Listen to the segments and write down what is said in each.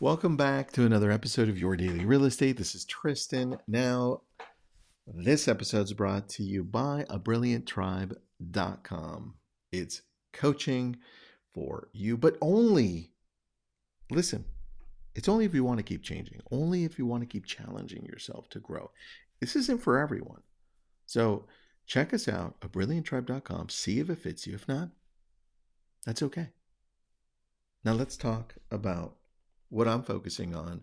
Welcome back to another episode of Your Daily Real Estate. This is Tristan. Now, this episode's brought to you by abrillianttribe.com. It's coaching for you, but only, listen, it's only if you want to keep changing, only if you want to keep challenging yourself to grow. This isn't for everyone. So check us out, abrillianttribe.com, see if it fits you. If not, that's okay. Now let's talk about what I'm focusing on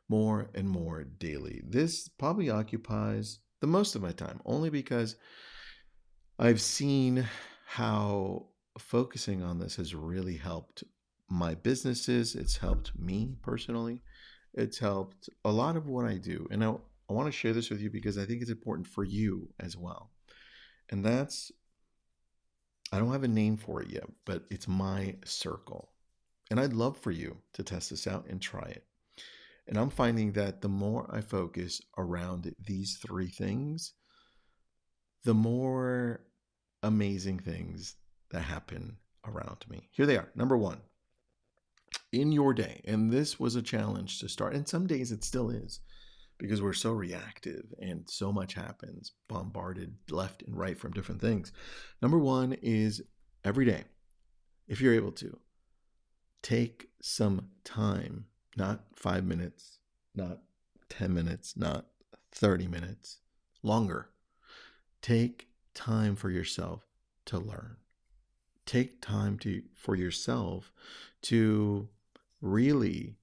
more and more daily. This probably occupies the most of my time, only because I've seen how focusing on this has really helped my businesses. It's helped me personally. It's helped a lot of what I do. And I want to share this with you because I think it's important for you as well. And that's, I don't have a name for it yet, but it's my circle. And I'd love for you to test this out and try it. And I'm finding that the more I focus around these three things, the more amazing things that happen around me. Here they are. Number one, in your day, and this was a challenge to start, and some days it still is because we're so reactive and so much happens, bombarded left and right from different things. Number one is every day, if you're able to, take some time, not 5 minutes, not 10 minutes, not 30 minutes, longer. Take time for yourself to learn. Take time for yourself to really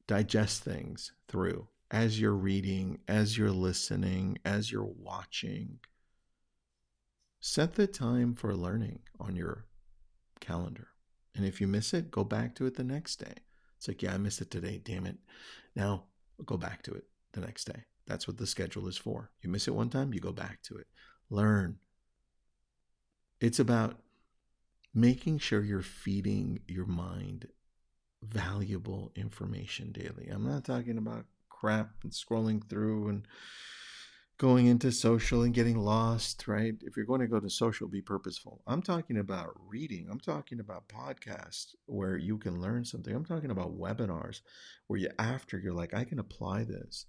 digest things through as you're reading, as you're listening, as you're watching. Set the time for learning on your calendar. And if you miss it, go back to it the next day. It's like, yeah, I missed it today. Damn it. Now go back to it the next day. That's what the schedule is for. You miss it one time, you go back to it. Learn. It's about making sure you're feeding your mind valuable information daily. I'm not talking about crap and scrolling through and going into social and getting lost, right? If you're going to go to social, be purposeful. I'm talking about reading. I'm talking about podcasts where you can learn something. I'm talking about webinars where you're like, I can apply this.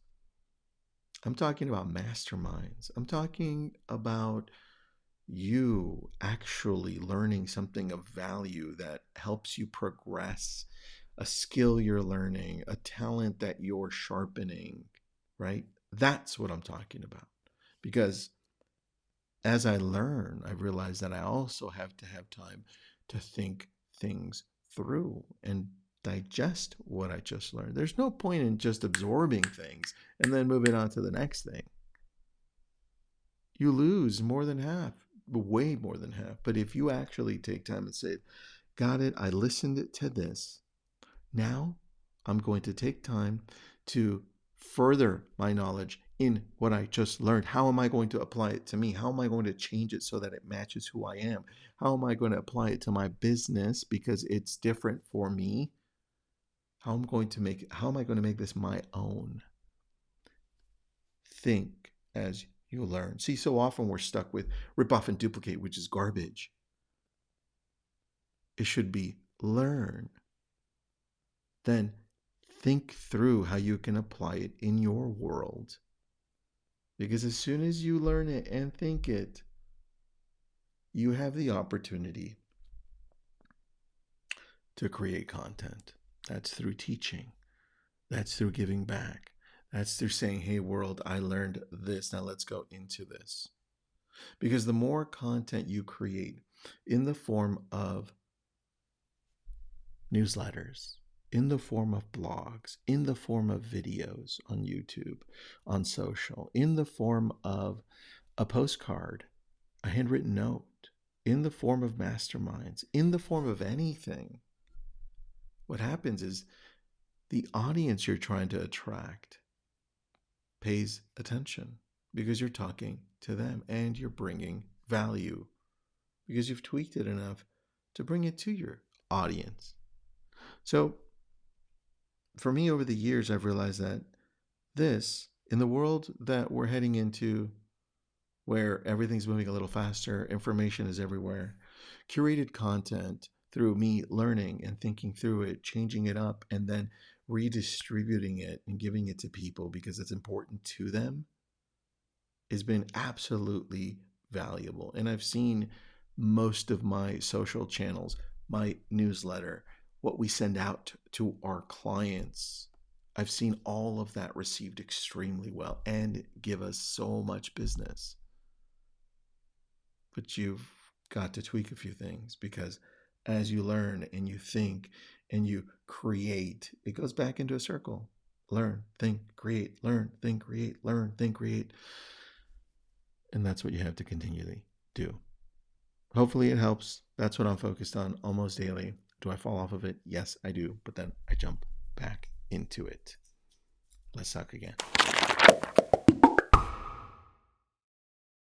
I'm talking about masterminds. I'm talking about you actually learning something of value that helps you progress, a skill you're learning, a talent that you're sharpening, right? That's what I'm talking about. Because as I learn, I realize that I also have to have time to think things through and digest what I just learned. There's no point in just absorbing things and then moving on to the next thing. You lose more than half, way more than half. But if you actually take time and say, got it, I listened to this. Now I'm going to take time to further my knowledge in what I just learned. How am I going to apply it to me? How am I going to change it so that it matches who I am? How am I going to apply it to my business because it's different for me? How am I going to make this my own? Think as you learn. See, so often we're stuck with rip off and duplicate, which is garbage. It should be learn. Then think through how you can apply it in your world. Because as soon as you learn it and think it, you have the opportunity to create content. That's through teaching. That's through giving back. That's through saying, hey, world, I learned this. Now let's go into this. Because the more content you create in the form of newsletters, in the form of blogs, in the form of videos on YouTube, on social, in the form of a postcard, a handwritten note, in the form of masterminds, in the form of anything, what happens is the audience you're trying to attract pays attention because you're talking to them and you're bringing value because you've tweaked it enough to bring it to your audience. So for me, over the years, I've realized that in the world that we're heading into, where everything's moving a little faster, information is everywhere, curated content through me learning and thinking through it, changing it up, and then redistributing it and giving it to people because it's important to them has been absolutely valuable. And I've seen most of my social channels, my newsletter, what we send out to our clients. I've seen all of that received extremely well and give us so much business. But you've got to tweak a few things because as you learn and you think and you create, it goes back into a circle. Learn, think, create, learn, think, create, learn, think, create. And that's what you have to continually do. Hopefully it helps. That's what I'm focused on almost daily. Do I fall off of it? Yes, I do. But then I jump back into it. Let's talk again.